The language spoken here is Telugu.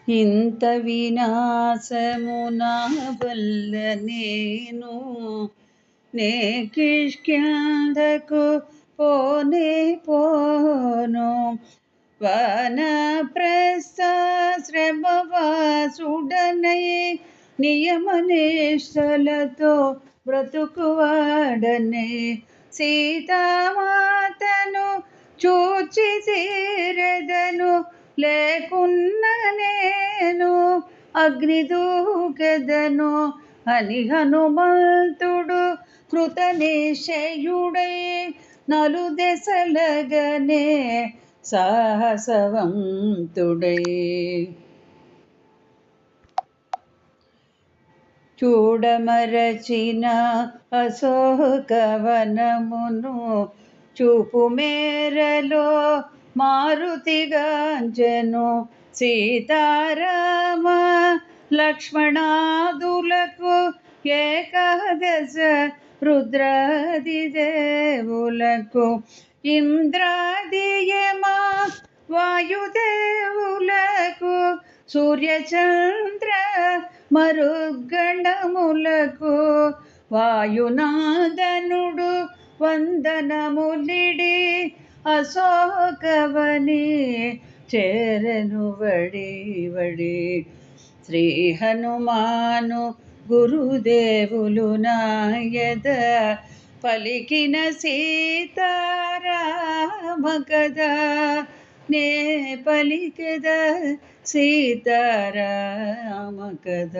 ఇంత వినాశమునా వల్ల నే కిష్కింధకు పోనే పోను. వానప్రస్థాశ్రమవాసుడనై నియమనిష్టలతో బ్రతుకువాడనే సీతామాతను చూచి తీరెదను. లేకున్న నేను అగ్నిదూకెదను అని హనుమంతుడు కృతనిశ్చయుడై నలుదెసలగనే సాహసవంతుడై. చూడమరచిన అశోకవనమును చూపు మేరలో మారుతిగాంచెను. సీతారామ లక్ష్మణాదులకు ఏకాదశ రుద్రాదిదేవులకు ఇంద్రాదియమ వాయుదేవులకు సూర్యచంద్ర మరుగణములకు వాయునాదనుడు వందనములిడి అశోకవని చేరెను వడి వడి. శ్రీ హనుమాను గురుదేవులు నాయద పలికిన సీతారామ కథ నే పలికెద సీతారామ కథ.